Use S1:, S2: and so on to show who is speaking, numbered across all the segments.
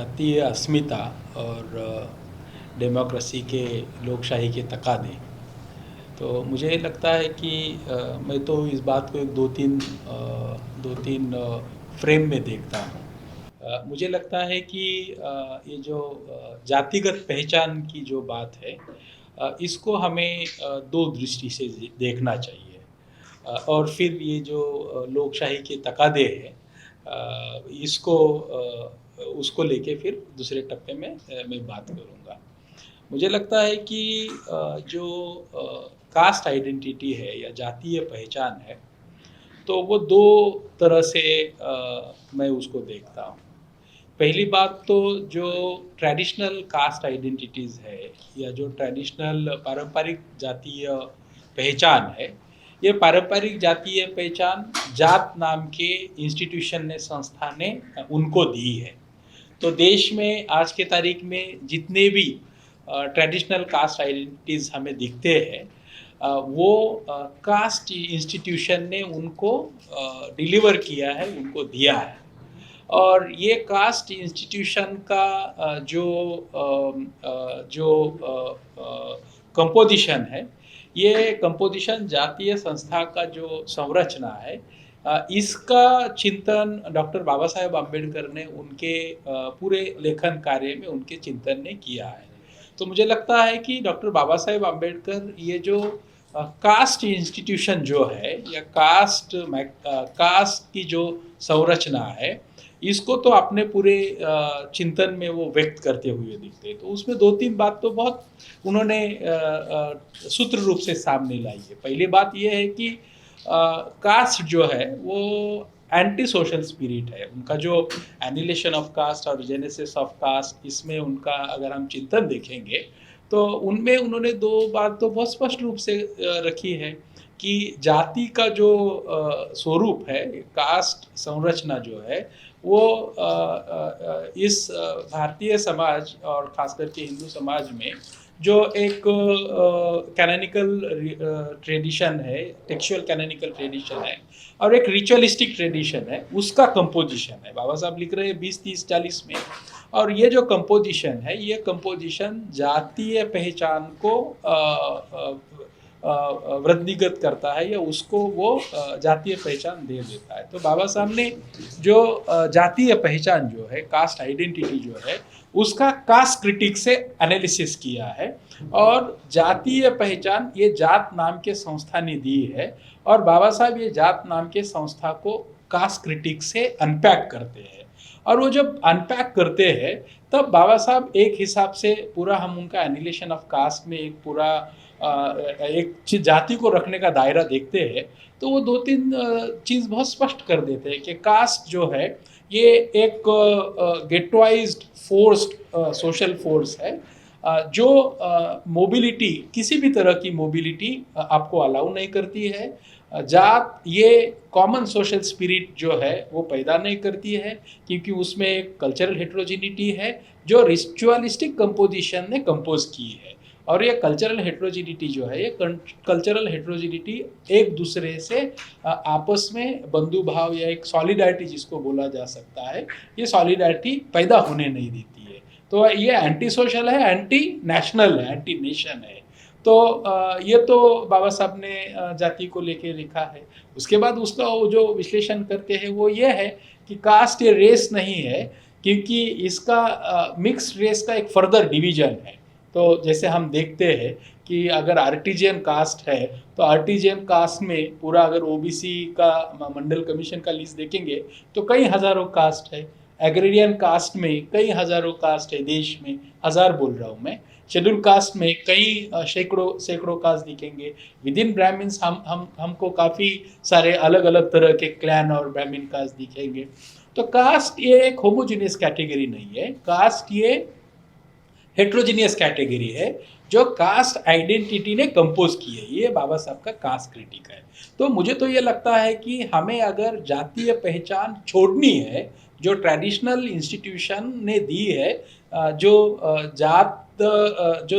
S1: जातीय अस्मिता और डेमोक्रेसी के लोकशाही के तकाज़े। तो मुझे लगता है कि मैं तो इस बात को एक 2-3 फ्रेम में देखता हूँ। मुझे लगता है कि ये जो जातिगत पहचान की जो बात है, इसको हमें दो दृष्टि से देखना चाहिए। और फिर ये जो लोकशाही के तकाज़े हैं, इसको उसको लेके फिर दूसरे टप्पे में मैं बात करूँगा। मुझे लगता है कि जो कास्ट आइडेंटिटी है या जातीय पहचान है, तो वो दो तरह से मैं उसको देखता हूँ। पहली बात तो जो ट्रेडिशनल कास्ट आइडेंटिटीज़ है या जो ट्रेडिशनल पारंपरिक जातीय पहचान है, ये पारंपरिक जातीय पहचान जात नाम के इंस्टीट्यूशन ने, संस्था ने उनको दी है। तो देश में आज के तारीख में जितने भी ट्रेडिशनल कास्ट आइडेंटिटीज़ हमें दिखते हैं, वो कास्ट इंस्टीट्यूशन ने उनको डिलीवर किया है, उनको दिया है। और ये कास्ट इंस्टीट्यूशन का जो कंपोजिशन है, ये कंपोजिशन जातीय संस्था का जो संरचना है, इसका चिंतन डॉक्टर बाबा साहेब आम्बेडकर ने उनके पूरे लेखन कार्य में उनके चिंतन ने किया है। तो मुझे लगता है कि डॉक्टर बाबा साहेब आम्बेडकर ये जो कास्ट इंस्टीट्यूशन जो है या कास्ट की जो संरचना है, इसको तो अपने पूरे चिंतन में वो व्यक्त करते हुए दिखते हैं। तो उसमें 2-3 बात तो बहुत उन्होंने सूत्र रूप से सामने लाई है। पहली बात ये है कि कास्ट जो है वो एंटी सोशल स्पिरिट है। उनका जो एनिहिलेशन ऑफ कास्ट और जेनेसिस ऑफ कास्ट, इसमें उनका अगर हम चिंतन देखेंगे, तो उनमें उन्होंने दो बात तो बहुत स्पष्ट रूप से रखी है कि जाति का जो स्वरूप है, कास्ट संरचना जो है, वो इस भारतीय समाज और खास करके हिंदू समाज में जो एक कैनोनिकल ट्रेडिशन है, टेक्सचुअल कैनोनिकल ट्रेडिशन है और एक रिचुअलिस्टिक ट्रेडिशन है, उसका कंपोजिशन है। बाबा साहब लिख रहे हैं 20, 30, 40 में। और ये जो कंपोजिशन है, ये कंपोजिशन जातीय पहचान को वृद्धिगत करता है या उसको वो जातीय पहचान दे देता है। तो बाबा साहब ने जो जातीय पहचान जो है, कास्ट आइडेंटिटी जो है, उसका कास्ट क्रिटिक से एनालिसिस किया है। और जातीय पहचान ये जात नाम के संस्था ने दी है और बाबा साहब ये जात नाम के संस्था को कास्ट क्रिटिक से अनपैक करते हैं। और वो जब अनपैक करते हैं, तब बाबा साहब एक हिसाब से पूरा, हम उनका एनिहिलेशन ऑफ कास्ट में एक पूरा एक जाति को रखने का दायरा देखते हैं, तो वो 2-3 चीज़ बहुत स्पष्ट कर देते हैं कि कास्ट जो है ये एक गेटवाइज्ड फोर्स्ड सोशल फोर्स है, जो मोबिलिटी, किसी भी तरह की मोबिलिटी आपको अलाउ नहीं करती है। जात ये कॉमन सोशल स्पिरिट जो है वो पैदा नहीं करती है, क्योंकि उसमें एक कल्चरल हेट्रोजिनिटी है जो रिचुअलिस्टिक कंपोजिशन ने कंपोज की है। और ये कल्चरल हेट्रोजिनिटी जो है, ये कल्चरल हेट्रोजिनिटी एक दूसरे से आपस में बंधुभाव या एक सॉलिडारिटी जिसको बोला जा सकता है, ये सॉलिडारिटी पैदा होने नहीं देती है। तो ये एंटी सोशल है, एंटी नेशनल है, एंटी नेशन है। तो ये तो बाबा साहब ने जाति को लेके लिखा है। उसके बाद उसका वो जो विश्लेषण करते हैं वो ये है कि कास्ट ये रेस नहीं है, क्योंकि इसका मिक्स्ड रेस का एक फर्दर डिवीजन है। तो जैसे हम देखते हैं कि अगर आर्टिजियन कास्ट है, तो आर्टिजियन कास्ट में पूरा अगर ओबीसी का मंडल कमीशन का लिस्ट देखेंगे तो कई हज़ारों कास्ट है। एग्रेरियन कास्ट में कई हज़ारों कास्ट है, देश में हज़ार बोल रहा हूँ मैं। शेड्यूल कास्ट में कई सैकड़ों कास्ट दिखेंगे। विद इन ब्राह्मण्स हमको काफ़ी सारे अलग अलग तरह के क्लैन और ब्राह्मण कास्ट दिखेंगे। तो कास्ट ये एक होमोजीनियस कैटेगरी नहीं है, कास्ट ये हेट्रोजीनियस कैटेगरी है जो कास्ट आइडेंटिटी ने कंपोज की है। ये बाबा साहब का कास्ट क्रिटिक है। तो मुझे तो ये लगता है कि हमें अगर जातीय पहचान छोड़नी है जो ट्रेडिशनल इंस्टीट्यूशन ने दी है, जो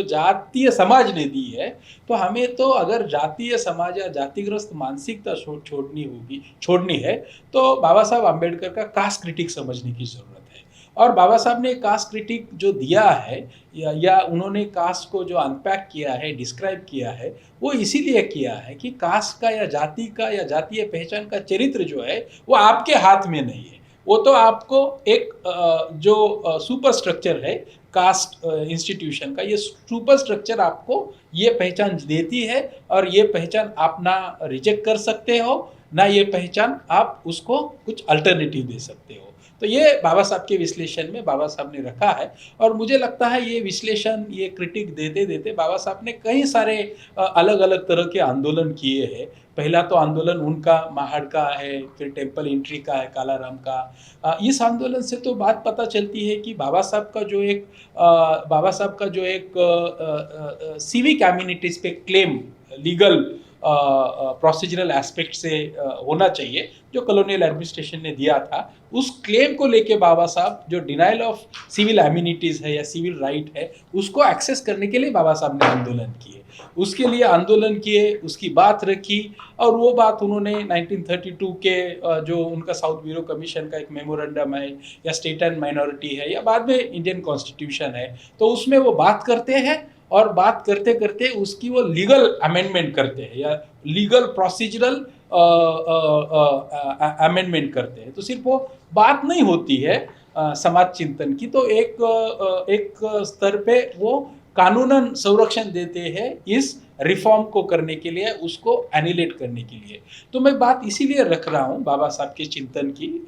S1: जातीय समाज ने दी है, तो हमें तो अगर जातीय समाज या जातिग्रस्त मानसिकता छोड़नी है, तो बाबा साहब आम्बेडकर का कास्ट क्रिटिक समझने की ज़रूरत है। और बाबा साहब ने कास्ट क्रिटिक जो दिया है या उन्होंने कास्ट को जो अनपैक किया है, डिस्क्राइब किया है, वो इसीलिए किया है कि कास्ट का या जाति का या जातीय पहचान का चरित्र जो है वो आपके हाथ में नहीं है। वो तो आपको एक जो सुपर स्ट्रक्चर है कास्ट इंस्टीट्यूशन का, ये सुपर स्ट्रक्चर आपको ये पहचान देती है और ये पहचान आप ना रिजेक्ट कर सकते हो, ना ये पहचान आप उसको कुछ अल्टरनेटिव दे सकते हो। तो ये बाबा साहब के विश्लेषण में बाबा साहब ने रखा है और मुझे लगता है ये विश्लेषण, ये क्रिटिक देते देते बाबा साहब ने कई सारे अलग अलग तरह के आंदोलन किए हैं। पहला तो आंदोलन उनका महाड़ का है, फिर टेम्पल एंट्री का है, कालाराम का। इस आंदोलन से तो बात पता चलती है कि बाबा साहब का जो एक सिविक एमिनिटीज पे क्लेम लीगल प्रोसीजरल एस्पेक्ट से होना चाहिए जो कॉलोनियल एडमिनिस्ट्रेशन ने दिया था, उस क्लेम को लेके बाबा साहब जो डिनाइल ऑफ सिविल एमिनिटीज है या सिविल राइट है उसको एक्सेस करने के लिए बाबा साहब ने आंदोलन किए। उसके लिए आंदोलन किए, उसकी बात रखी और वो बात उन्होंने 1932 के जो उनका साउथ ब्यूरो कमीशन का एक मेमोरेंडम है या स्टेट एंड माइनॉरिटी है या बाद में इंडियन कॉन्स्टिट्यूशन है, तो उसमें वो बात करते हैं और बात करते करते उसकी वो लीगल अमेंडमेंट करते हैं या लीगल प्रोसीजरल अमेंडमेंट करते हैं। तो सिर्फ वो बात नहीं होती है समाज चिंतन की, तो एक स्तर पे वो कानूनन संरक्षण देते हैं इस रिफॉर्म को करने के लिए, उसको एनिलेट करने के लिए। तो मैं बात इसीलिए रख रहा हूँ बाबा साहब के चिंतन की,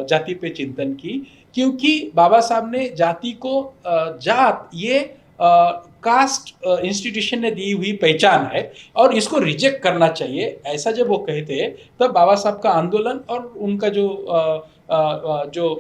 S1: जाति पे चिंतन की, क्योंकि बाबा साहब ने जाति को जात ये कास्ट इंस्टीट्यूशन ने दी हुई पहचान है और इसको रिजेक्ट करना चाहिए, ऐसा जब वो कहते हैं तब बाबा साहब का आंदोलन और उनका जो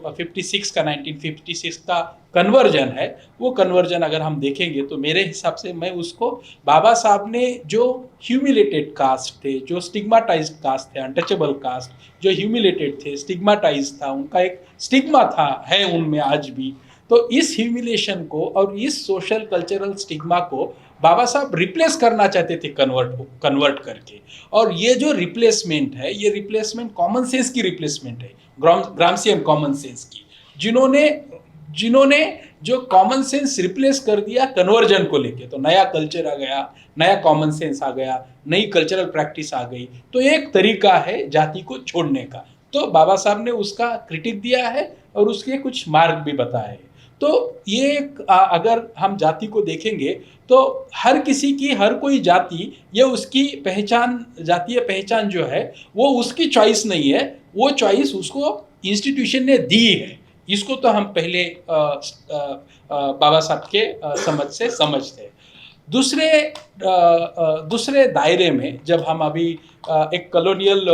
S1: 56 का 1956 का कन्वर्जन है, वो कन्वर्जन अगर हम देखेंगे तो मेरे हिसाब से मैं उसको बाबा साहब ने जो ह्यूमिलेटेड कास्ट थे, जो स्टिग्माटाइज्ड कास्ट थे, अनटचेबल कास्ट, जो ह्यूमिलेटेड थे, स्टिग्माटाइज्ड था, उनका एक स्टिग्मा था, है उनमें आज भी, तो इस ह्यूमिलेशन को और इस सोशल कल्चरल स्टिग्मा को बाबा साहब रिप्लेस करना चाहते थे कन्वर्ट करके। और ये जो रिप्लेसमेंट है, ये रिप्लेसमेंट कॉमन सेंस की रिप्लेसमेंट है, ग्राम्सियन कॉमन सेंस की, जिन्होंने जो कॉमन सेंस रिप्लेस कर दिया कन्वर्जन को लेके, तो नया कल्चर आ गया, नया कॉमन सेंस आ गया, नई कल्चरल प्रैक्टिस आ गई, तो एक तरीका है जाति को छोड़ने का। तो बाबा साहब ने उसका क्रिटिक दिया है और उसके कुछ मार्ग भी बताए हैं। तो ये अगर हम जाति को देखेंगे तो हर किसी की, हर कोई जाति, ये उसकी पहचान, जातीय पहचान जो है वो उसकी चॉइस नहीं है, वो चॉइस उसको इंस्टीट्यूशन ने दी है। इसको तो हम पहले बाबा साहब के समझ से समझते हैं। दूसरे दायरे में जब हम अभी एक कॉलोनियल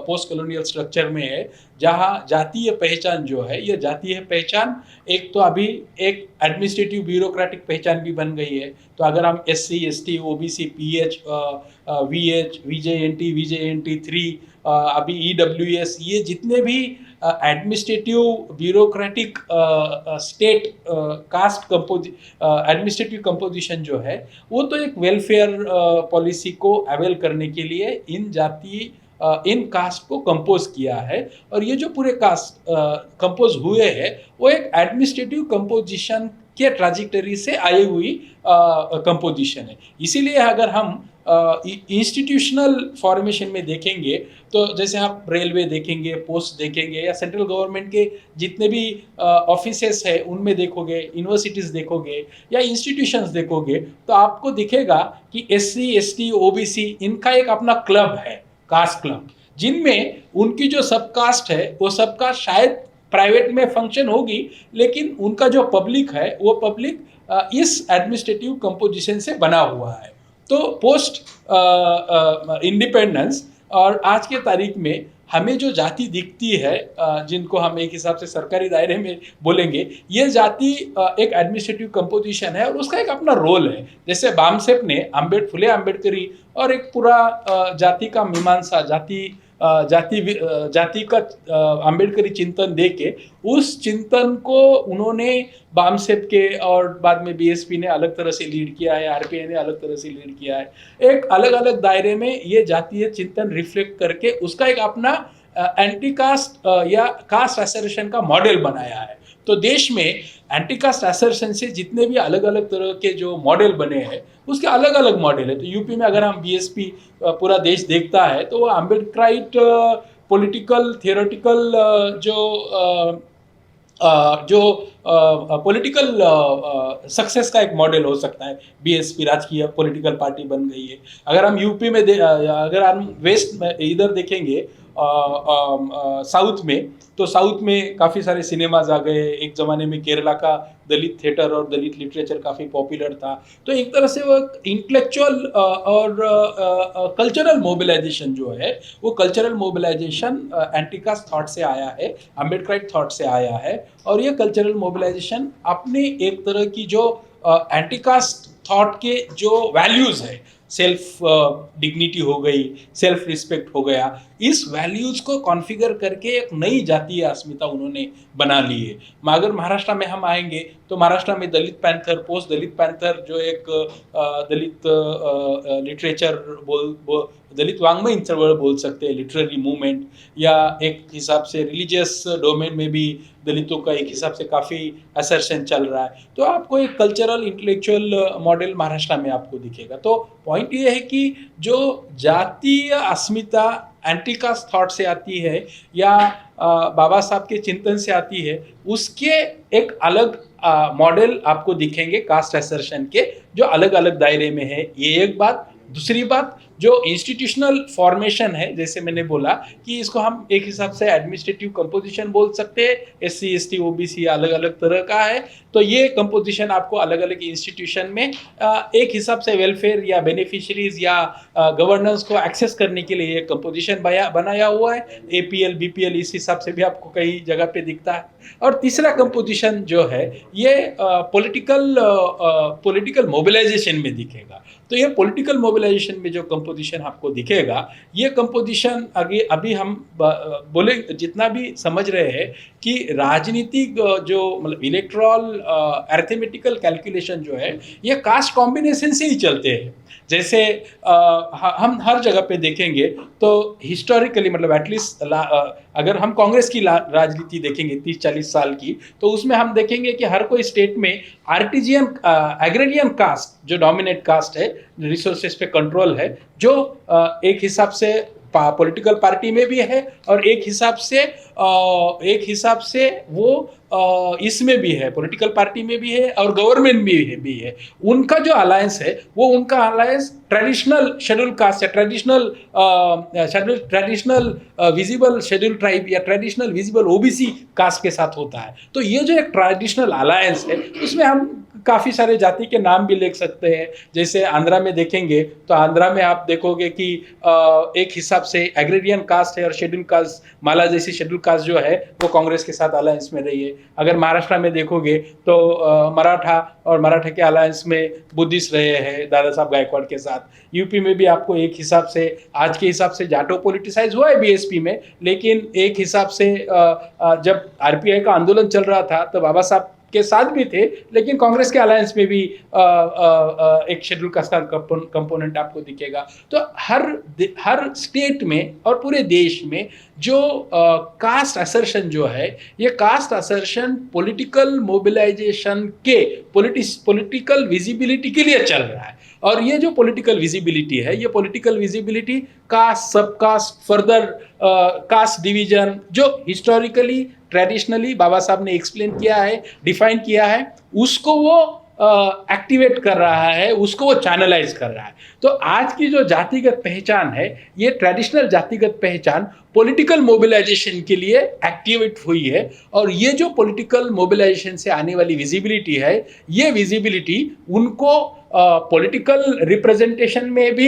S1: पोस्ट कॉलोनियल स्ट्रक्चर में है, जहाँ जातीय पहचान जो है, ये जातीय पहचान एक तो अभी एक एडमिनिस्ट्रेटिव ब्यूरोक्रेटिक पहचान भी बन गई है। तो अगर हम SC ST OBC PH VH VJNT VJNT 3 अभी EWS, ये जितने भी administrative bureaucratic state caste administrative composition जो है, वो तो एक वेलफेयर पॉलिसी को अवेल करने के लिए इन कास्ट को कंपोज किया है। और ये जो पूरे कास्ट कंपोज हुए हैं वो एक एडमिनिस्ट्रेटिव कंपोजिशन के ट्राजेक्टरी से आई हुई कंपोजिशन है। इसीलिए अगर हम इंस्टीट्यूशनल फॉर्मेशन में देखेंगे तो जैसे आप रेलवे देखेंगे, पोस्ट देखेंगे या सेंट्रल गवर्नमेंट के जितने भी ऑफिसेस है उनमें देखोगे, यूनिवर्सिटीज़ देखोगे या इंस्टीट्यूशंस देखोगे, तो आपको दिखेगा कि SC ST OBC इनका एक अपना क्लब है, कास्ट क्लब, जिनमें उनकी जो सब कास्ट है वो सबकास्ट शायद प्राइवेट में फंक्शन होगी, लेकिन उनका जो पब्लिक है वो पब्लिक इस एडमिनिस्ट्रेटिव कंपोजिशन से बना हुआ है। तो पोस्ट इंडिपेंडेंस और आज के तारीख में हमें जो जाति दिखती है, जिनको हम एक हिसाब से सरकारी दायरे में बोलेंगे, ये जाति एक एडमिनिस्ट्रेटिव कंपोजिशन है और उसका एक अपना रोल है। जैसे बामसेप ने फुले आम्बेडकरी और एक पूरा जाति का मीमांसा, जाति का आम्बेडकरी चिंतन दे के, उस चिंतन को उन्होंने बामसेप के और बाद में BSP ने अलग तरह से लीड किया है, RPI ने अलग तरह से लीड किया है। एक अलग अलग दायरे में ये जातीय चिंतन रिफ्लेक्ट करके उसका एक अपना एंटी कास्ट या कास्ट असर्शन का मॉडल बनाया है। तो देश में एंटी कास्ट असर्शन से जितने भी अलग अलग तरह के जो मॉडल बने हैं उसके अलग अलग मॉडल है। तो यूपी में अगर हम बीएसपी पूरा देश देखता है तो वो अम्बेडकराइट पॉलिटिकल थियोरेटिकल जो पॉलिटिकल सक्सेस का एक मॉडल हो सकता है। बीएसपी राजकीय पॉलिटिकल पार्टी बन गई है। अगर हम यूपी में अगर हम वेस्ट में इधर देखेंगे साउथ में, तो साउथ में काफ़ी सारे सिनेमाज आ गए। एक ज़माने में केरला का दलित थिएटर और दलित लिटरेचर काफ़ी पॉपुलर था। तो एक तरह से वो इंटेलेक्चुअल और कल्चरल मोबिलाइजेशन जो है वो cultural mobilisation anti caste thought से आया है, अम्बेडकराइट थॉट से आया है। और ये कल्चरल मोबिलाइजेशन अपनी एक तरह की जो एंटी कास्ट थॉट के जो वैल्यूज़ है, सेल्फ डिग्निटी हो गई, सेल्फ रिस्पेक्ट हो गया, इस वैल्यूज़ को कॉन्फ़िगर करके एक नई जातीय अस्मिता उन्होंने बना ली है। अगर महाराष्ट्र में हम आएंगे तो महाराष्ट्र में दलित पैंथर, पोस्ट दलित पैंथर जो एक दलित लिटरेचर दलित वाङ्मय चळवळ बोल सकते हैं, लिटरेरी मूवमेंट, या एक हिसाब से रिलीजियस डोमेन में भी दलितों का एक हिसाब से काफ़ी असर्शन चल रहा है। तो आपको एक कल्चरल इंटेलेक्चुअल मॉडल महाराष्ट्र में आपको दिखेगा। तो पॉइंट ये है कि जो जातीय अस्मिता एंटी कास्ट थॉट से आती है या बाबा साहब के चिंतन से आती है, उसके एक अलग मॉडल आपको दिखेंगे कास्ट असर्शन के, जो अलग अलग दायरे में है। ये एक बात। दूसरी बात, जो इंस्टीट्यूशनल फॉर्मेशन है, जैसे मैंने बोला कि इसको हम एक हिसाब से एडमिनिस्ट्रेटिव कंपोजिशन बोल सकते हैं। एससी एसटी ओबीसी अलग अलग तरह का है। तो ये कंपोजिशन आपको अलग अलग इंस्टीट्यूशन में एक हिसाब से वेलफेयर या बेनिफिशरीज या गवर्नेंस को एक्सेस करने के लिए एक बनाया हुआ है। एपीएल बीपीएल इस हिसाब से भी आपको कई जगह पे दिखता है। और तीसरा कंपोजिशन जो है ये पॉलिटिकल मोबिलाइजेशन में दिखेगा। तो ये पॉलिटिकल मोबिलाइजेशन में जो कंपोजिशन आपको दिखेगा, ये कंपोजिशन अभी हम बोले जितना भी समझ रहे हैं कि राजनीतिक जो मतलब इलेक्ट्रल अरिथमेटिकल कैलकुलेशन जो है ये कास्ट कॉम्बिनेशन से ही चलते हैं। जैसे हम हर जगह पे देखेंगे तो हिस्टोरिकली मतलब एटलीस्ट अगर हम कांग्रेस की राजनीति देखेंगे 30-40 साल की, तो उसमें हम देखेंगे कि हर कोई स्टेट में आर्टिजियन एग्रेरियन कास्ट जो डोमिनेट कास्ट है, रिसोर्सेज पे कंट्रोल है, जो एक हिसाब से पॉलिटिकल पार्टी में भी है और एक हिसाब से वो इसमें भी है, पॉलिटिकल पार्टी में भी है और गवर्नमेंट भी है। उनका जो अलायंस है वो उनका अलायंस ट्रेडिशनल शेड्यूल कास्ट या ट्रेडिशनल विजिबल शेड्यूल ट्राइब या ट्रेडिशनल विजिबल ओबीसी कास्ट के साथ होता है। तो ये जो एक ट्रेडिशनल अलायंस है उसमें हम काफ़ी सारे जाति के नाम भी ले सकते हैं। जैसे आंध्रा में देखेंगे तो आंध्रा में आप देखोगे कि एक हिसाब से एग्रेरियन कास्ट है और शेड्यूल कास्ट, माला जैसी शेड्यूल कास्ट जो है वो कांग्रेस के साथ अलायंस में रही है। अगर महाराष्ट्र में देखोगे तो मराठा और मराठा के अलायंस में बुद्धिस्ट रहे हैं दादा साहब गायकवाड़ के साथ। यूपी में भी आपको एक हिसाब से आज के हिसाब से जाटो पॉलिटिसाइज हुआ है बीएसपी में, लेकिन एक हिसाब से जब आरपीआई का आंदोलन चल रहा था तो बाबा साहब के साथ भी थे, लेकिन कांग्रेस के अलायंस में भी एक शेड्यूल कास्ट का कंपोनेंट आपको दिखेगा। तो हर स्टेट में और पूरे देश में जो कास्ट असर्शन जो है, ये कास्ट असर्शन पॉलिटिकल मोबिलाइजेशन के पॉलिटिकल विजिबिलिटी के लिए चल रहा है। और ये जो पॉलिटिकल विजिबिलिटी है, ये पॉलिटिकल विजिबिलिटी कास्ट, सब कास्ट, फर्दर कास्ट डिवीजन जो हिस्टोरिकली ट्रेडिशनली बाबा साहब ने एक्सप्लेन किया है, डिफाइन किया है, उसको वो एक्टिवेट कर रहा है, उसको वो चैनलाइज कर रहा है। तो आज की जो जातिगत पहचान है, ये ट्रेडिशनल जातिगत पहचान पॉलिटिकल मोबिलाइजेशन के लिए एक्टिवेट हुई है। और ये जो पॉलिटिकल मोबिलाइजेशन से आने वाली विजिबिलिटी है, ये विजिबिलिटी उनको पॉलिटिकल रिप्रेजेंटेशन में भी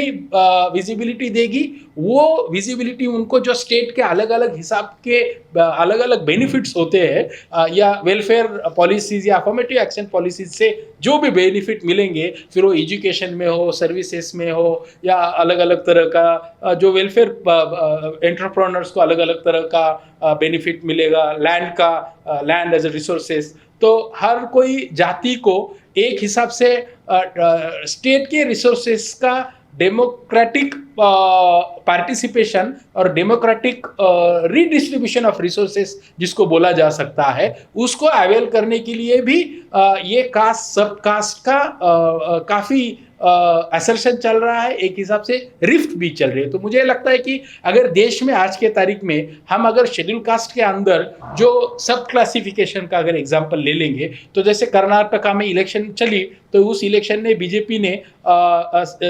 S1: विजिबिलिटी देगी। वो विजिबिलिटी उनको जो स्टेट के अलग अलग हिसाब के अलग अलग बेनिफिट्स होते हैं या वेलफेयर पॉलिसीज या अफर्मेटिव एक्शन पॉलिसीज से जो भी बेनिफिट मिलेंगे, फिर वो एजुकेशन में हो, सर्विसेज में हो या अलग अलग तरह का जो वेलफेयर एंटरप्रेन्योर्स को अलग अलग तरह का बेनिफिट मिलेगा, लैंड एज ए रिसोर्सेज। तो हर कोई जाति को एक हिसाब से स्टेट के रिसोर्सेस का डेमोक्रेटिक पार्टिसिपेशन और डेमोक्रेटिक रीडिस्ट्रीब्यूशन ऑफ रिसोर्सेस जिसको बोला जा सकता है, उसको अवेल करने के लिए भी ये कास्ट सब कास्ट का काफ़ी असर्शन चल रहा है, एक हिसाब से रिफ्ट भी चल रही है। तो मुझे लगता है कि अगर देश में आज के तारीख में हम अगर शेड्यूल कास्ट के अंदर जो सब क्लासिफिकेशन का अगर एग्जांपल ले लेंगे, तो जैसे कर्नाटका में इलेक्शन चली तो उस इलेक्शन में बीजेपी ने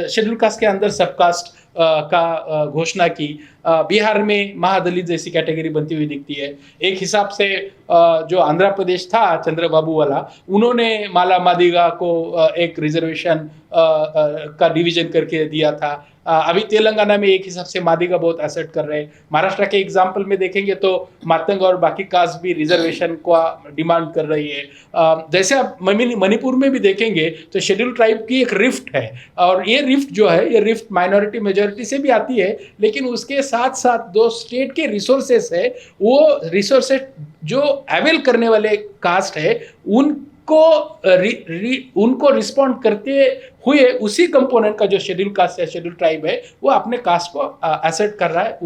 S1: शेड्यूल कास्ट के अंदर सब कास्ट का घोषणा की। बिहार में महादलित जैसी कैटेगरी बनती हुई दिखती है। एक हिसाब से जो आंध्र प्रदेश था चंद्रबाबू वाला, उन्होंने माला मादिगा को एक रिजर्वेशन का डिवीजन करके दिया था। अभी तेलंगाना में एक हिसाब से मादिगा बहुत असर्ट कर रहे हैं। महाराष्ट्र के एग्जाम्पल में देखेंगे तो मातंग और बाकी कास्ट भी रिजर्वेशन का डिमांड कर रही है। जैसे आप मणिपुर में भी देखेंगे तो शेड्यूल ट्राइब की एक रिफ्ट है, और ये रिफ्ट जो है, ये रिफ्ट माइनॉरिटी मेजॉरिटी से भी आती है, लेकिन उसके साथ साथ दो स्टेट के रिसोर्सेस है, वो रिसोर्सेस जो अवेल करने वाले कास्ट है उनको रिस्पॉन्ड करते हुए उसी कंपोनेंट का जो शेड्यूल कास्ट या शेड्यूल ट्राइब है वो अपने कास्ट को असर्ट कर रहा है,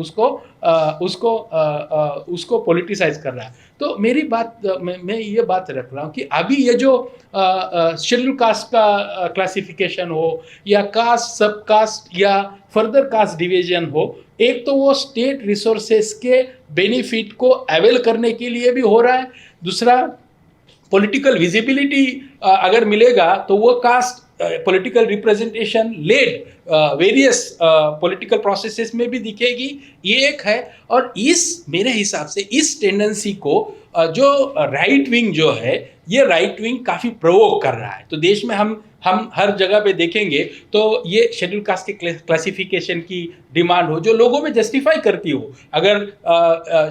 S1: उसको पॉलिटिसाइज कर रहा है। तो मेरी बात मैं ये बात रख रहा हूँ कि अभी ये जो शेड्यूल कास्ट का क्लासिफिकेशन हो या कास्ट सब कास्ट या फर्दर कास्ट डिवीजन हो, एक तो वो स्टेट रिसोर्सेस के बेनिफिट को अवेल करने के लिए भी हो रहा है, दूसरा पॉलिटिकल विजिबिलिटी अगर मिलेगा तो वो caste political representation led various political processes में भी दिखेगी, ये एक है। और इस मेरे हिसाब से इस टेंडेंसी को जो राइट विंग जो है, ये राइट विंग काफ़ी प्रोवोक कर रहा है। तो देश में हम हर जगह पे देखेंगे तो ये शेड्यूल कास्ट के क्लासिफिकेशन की डिमांड हो जो लोगों में जस्टिफाई करती हो। अगर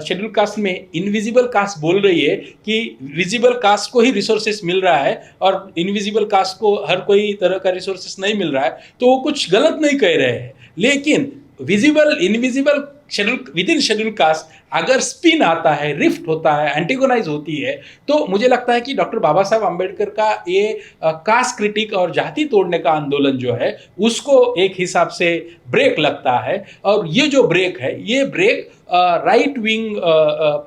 S1: शेड्यूल कास्ट में इनविजिबल कास्ट बोल रही है कि विजिबल कास्ट को ही रिसोर्सेस मिल रहा है और इनविजिबल कास्ट को हर कोई तरह का रिसोर्सेस नहीं मिल रहा है, तो वो कुछ गलत नहीं कह रहे हैं। लेकिन visible invisible schedule with in schedule caste अगर स्पिन आता है, रिफ्ट होता है, एंटीगोनाइज होती है, तो मुझे लगता है कि डॉक्टर बाबा साहब अम्बेडकर का ये कास्ट क्रिटिक और जाति तोड़ने का आंदोलन जो है उसको एक हिसाब से ब्रेक लगता है। और ये जो ब्रेक है, ये ब्रेक राइट विंग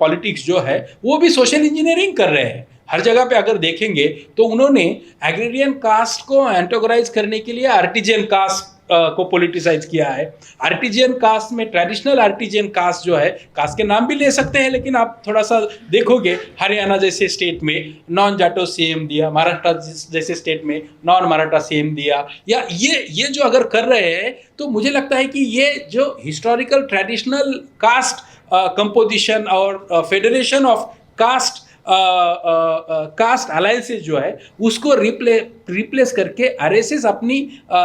S1: पॉलिटिक्स जो है वो भी सोशल इंजीनियरिंग कर रहे हैं। हर जगह पे अगर देखेंगे तो उन्होंने एग्रेरियन कास्ट को एंटोगराइज करने के लिए आर्टिजियन कास्ट को पॉलिटिसाइज किया है। आर्टिजियन कास्ट में ट्रेडिशनल आर्टिजियन कास्ट जो है, कास्ट के नाम भी ले सकते हैं, लेकिन आप थोड़ा सा देखोगे हरियाणा जैसे स्टेट में नॉन जाटो सीएम दिया, महाराष्ट्र जैसे स्टेट में नॉन मराठा सीएम दिया, या ये जो अगर कर रहे हैं तो मुझे लगता है कि ये जो हिस्टोरिकल ट्रेडिशनल कास्ट कंपोजिशन और federation of caste caste alliances जो है उसको रिप्लेस करके आरएसएस अपनी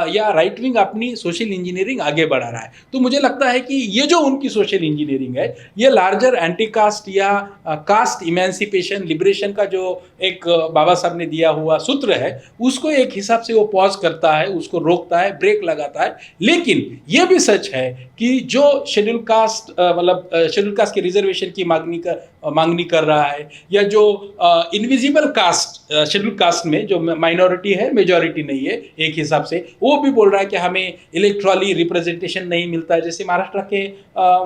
S1: या राइट विंग अपनी सोशल इंजीनियरिंग आगे बढ़ा रहा है। तो मुझे लगता है कि ये जो उनकी सोशल इंजीनियरिंग है, ये लार्जर एंटी कास्ट या कास्ट इमेंसिपेशन लिबरेशन का जो एक बाबा साहब ने दिया हुआ सूत्र है, उसको एक हिसाब से वो पॉज करता है, उसको रोकता है, ब्रेक लगाता है। लेकिन ये भी सच है कि जो शेड्यूल कास्ट मतलब शेड्यूल कास्ट के रिजर्वेशन की मांगनी कर रहा है, या जो इनविजिबल कास्ट शेड्यूल कास्ट में जो माइनॉरिटी है, मेजॉरिटी नहीं है, एक हिसाब से वो भी बोल रहा है कि हमें इलेक्ट्रॉली रिप्रेजेंटेशन नहीं मिलता है। जैसे महाराष्ट्र के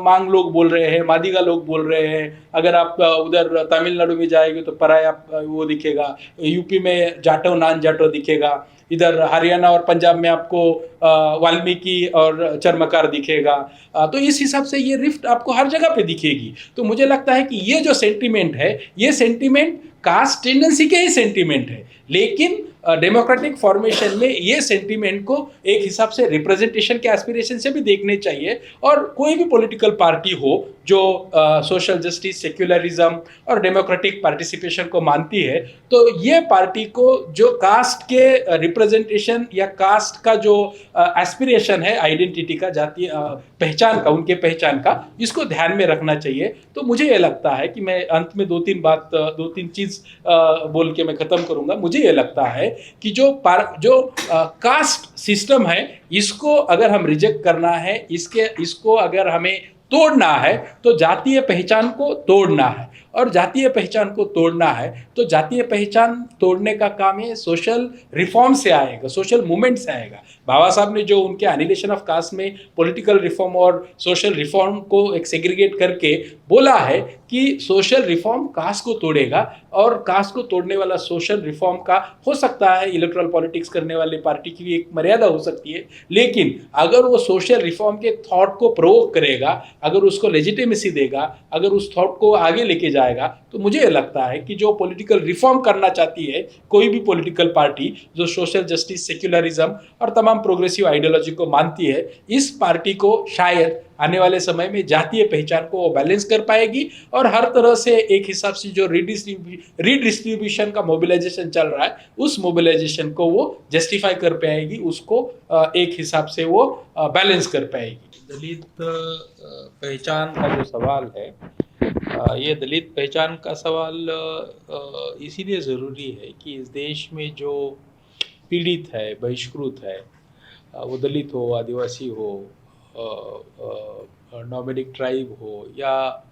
S1: मांग लोग बोल रहे हैं, मादिगा लोग बोल रहे हैं, अगर आप उधर तमिलनाडु में जाएंगे तो पराया वो दिखेगा, यूपी में जाटो नॉन जाटो दिखेगा, इधर हरियाणा और पंजाब में आपको वाल्मीकि और चर्मकार दिखेगा। तो इस हिसाब से ये रिफ्ट आपको हर जगह पे दिखेगी। तो मुझे लगता है कि ये जो सेंटीमेंट है, ये सेंटीमेंट कास्ट टेंडेंसी के ही सेंटीमेंट है, लेकिन डेमोक्रेटिक फॉर्मेशन में ये सेंटीमेंट को एक हिसाब से रिप्रेजेंटेशन के एस्पिरेशन से भी देखने चाहिए। और कोई भी पॉलिटिकल पार्टी हो जो सोशल जस्टिस, सेक्युलरिज्म और डेमोक्रेटिक पार्टिसिपेशन को मानती है, तो ये पार्टी को जो कास्ट के रिप्रेजेंटेशन या कास्ट का जो एस्पिरेशन है, आइडेंटिटी का, जातीय पहचान का, उनके पहचान का, इसको ध्यान में रखना चाहिए। तो मुझे ये लगता है कि मैं अंत में दो तीन चीज़ बोल के मैं ख़त्म करूँगा। मुझे ये लगता है कि जो कास्ट सिस्टम है, इसको अगर हम रिजेक्ट करना है, इसको अगर हमें तोड़ना है, तो जातीय पहचान को तोड़ना है। और जातीय पहचान को तोड़ना है, तो जातीय पहचान तोड़ने का काम ये सोशल रिफॉर्म से आएगा, सोशल मूवमेंट से आएगा। बाबा साहब ने जो उनके एनिहिलेशन ऑफ कास्ट में पॉलिटिकल रिफॉर्म और सोशल रिफॉर्म को एक सेग्रीगेट करके बोला है कि सोशल रिफॉर्म कास्ट को तोड़ेगा, और कास्ट को तोड़ने वाला सोशल रिफॉर्म का हो सकता है इलेक्ट्रल पॉलिटिक्स करने वाले पार्टी की भी एक मर्यादा हो सकती है, लेकिन अगर वो सोशल रिफॉर्म के थॉट को प्रोवोक करेगा, अगर उसको लेजिटिमेसी देगा, अगर उस थॉट को आगे लेके जाएगा, तो मुझे लगता है कि जो पॉलिटिकल रिफॉर्म करना चाहती है कोई भी पॉलिटिकल पार्टी जो सोशल जस्टिस, सेक्युलरिज्म और तमाम प्रोग्रेसिव आइडियोलॉजी को मानती है, इस पार्टी को शायद आने वाले समय में जातीय पहचान को वो बैलेंस कर पाएगी, और हर तरह से एक हिसाब से जो रीडिस्ट्रीब्यूशन का मोबिलाइजेशन चल रहा है, उस मोबिलाइजेशन को वो जस्टिफाई कर पाएगी, उसको एक हिसाब से वो बैलेंस कर पाएगी। दलित पहचान का जो सवाल है, ये दलित पहचान का सवाल इसीलिए ज़रूरी है कि इस देश में जो पीड़ित है, बहिष्कृत है, वो दलित हो, आदिवासी हो, नॉमेडिक ट्राइब हो, या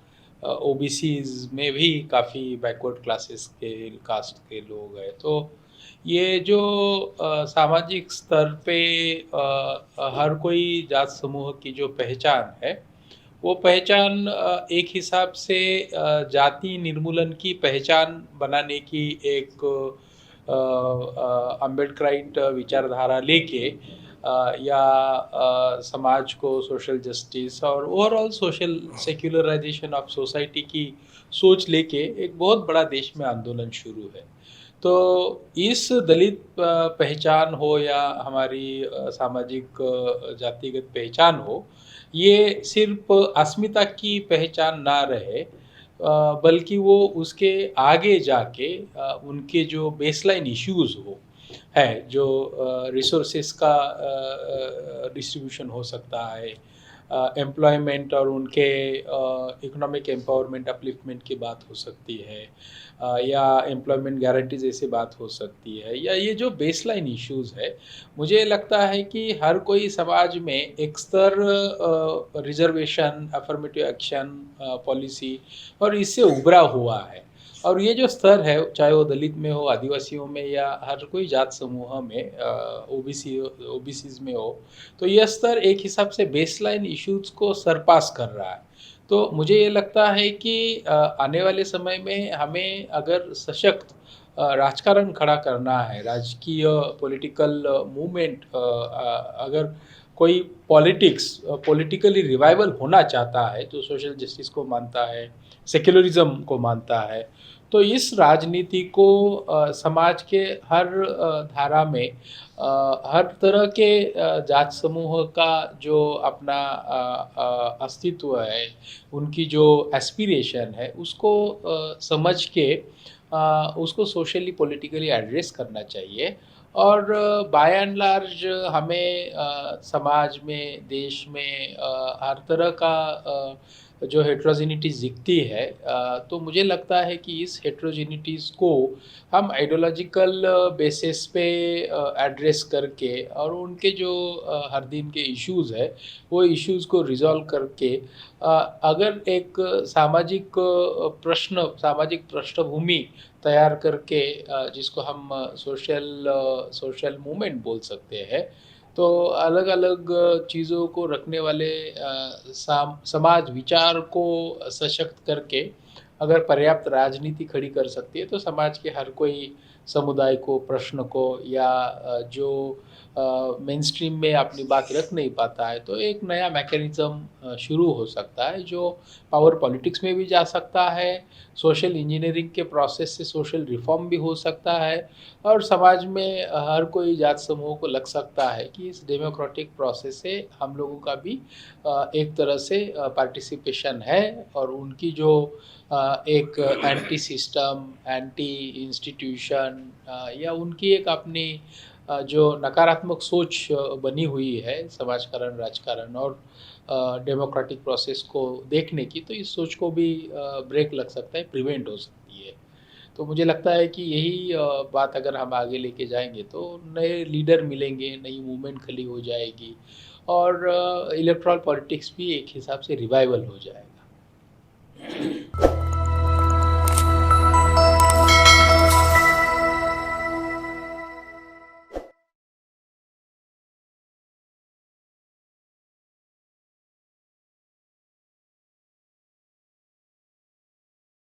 S1: ओबीसीज में भी काफ़ी बैकवर्ड क्लासेस के कास्ट के लोग हैं, तो ये जो सामाजिक स्तर पे हर कोई जात समूह की जो पहचान है, वो पहचान एक हिसाब से जाति निर्मूलन की पहचान बनाने की एक अम्बेडकराइट विचारधारा लेके या समाज को सोशल जस्टिस और overall social secularisation of society की सोच लेके एक बहुत बड़ा देश में आंदोलन शुरू है। तो इस दलित पहचान हो या हमारी सामाजिक जातिगत पहचान हो, ये सिर्फ अस्मिता की पहचान ना रहे, बल्कि वो उसके आगे जाके उनके जो बेसलाइन इश्यूज हो है, जो रिसोर्सेस का डिस्ट्रीब्यूशन हो सकता है, एम्प्लॉयमेंट और उनके इकोनॉमिक एम्पावरमेंट अपलिफ्टमेंट की बात हो सकती है, या एम्प्लॉयमेंट गारंटी जैसी बात हो सकती है, या ये जो बेसलाइन इश्यूज है, मुझे लगता है कि हर कोई समाज में एक स्तर रिजर्वेशन, अफर्मेटिव एक्शन पॉलिसी और इससे उभरा हुआ है, और ये जो स्तर है, चाहे वो दलित में हो, आदिवासियों में, या हर कोई जात समूह में, ओबीसीज में हो, तो यह स्तर एक हिसाब से बेसलाइन इश्यूज को सरपास कर रहा है। तो मुझे ये लगता है कि आने वाले समय में हमें अगर सशक्त राजकारण खड़ा करना है, राजकीय पॉलिटिकल मूवमेंट, अगर कोई पॉलिटिकली रिवाइवल होना चाहता है, जो सोशल जस्टिस को मानता है, सेक्युलरिज्म को मानता है, तो इस राजनीति को समाज के हर धारा में हर तरह के जात समूह का जो अपना अस्तित्व है, उनकी जो एस्पिरेशन है, उसको समझ के उसको सोशली पॉलिटिकली एड्रेस करना चाहिए। और बाय एंड लार्ज हमें समाज में, देश में हर तरह का जो हेट्रोजिनिटीज़ दिखती है, तो मुझे लगता है कि इस हेट्रोजिनिटीज़ को हम आइडियोलॉजिकल बेसिस पे एड्रेस करके, और उनके जो हर दिन के इश्यूज़ है, वो इश्यूज़ को रिजॉल्व करके अगर एक सामाजिक पृष्ठभूमि तैयार करके, जिसको हम सोशल मूवमेंट बोल सकते हैं, तो अलग अलग चीज़ों को रखने वाले समाज विचार को सशक्त करके अगर पर्याप्त राजनीति खड़ी कर सकती है, तो समाज के हर कोई समुदाय को, प्रश्न को, या जो मेन स्ट्रीम में अपनी बात रख नहीं पाता है, तो एक नया मैकेनिज्म शुरू हो सकता है, जो पावर पॉलिटिक्स में भी जा सकता है, सोशल इंजीनियरिंग के प्रोसेस से सोशल रिफॉर्म भी हो सकता है, और समाज में हर कोई जात समूह को लग सकता है कि इस डेमोक्रेटिक प्रोसेस से हम लोगों का भी एक तरह से पार्टिसिपेशन है, और उनकी जो एक एंटी सिस्टम, एंटी इंस्टीट्यूशन, या उनकी एक अपनी जो नकारात्मक सोच बनी हुई है समाजकारण, राजकारण और डेमोक्रेटिक प्रोसेस को देखने की, तो इस सोच को भी ब्रेक लग सकता है, प्रिवेंट हो सकती है। तो मुझे लगता है कि यही बात अगर हम आगे लेके जाएंगे, तो नए लीडर मिलेंगे, नई मूवमेंट खड़ी हो जाएगी, और इलेक्ट्रल पॉलिटिक्स भी एक हिसाब से रिवाइवल हो जाएगा।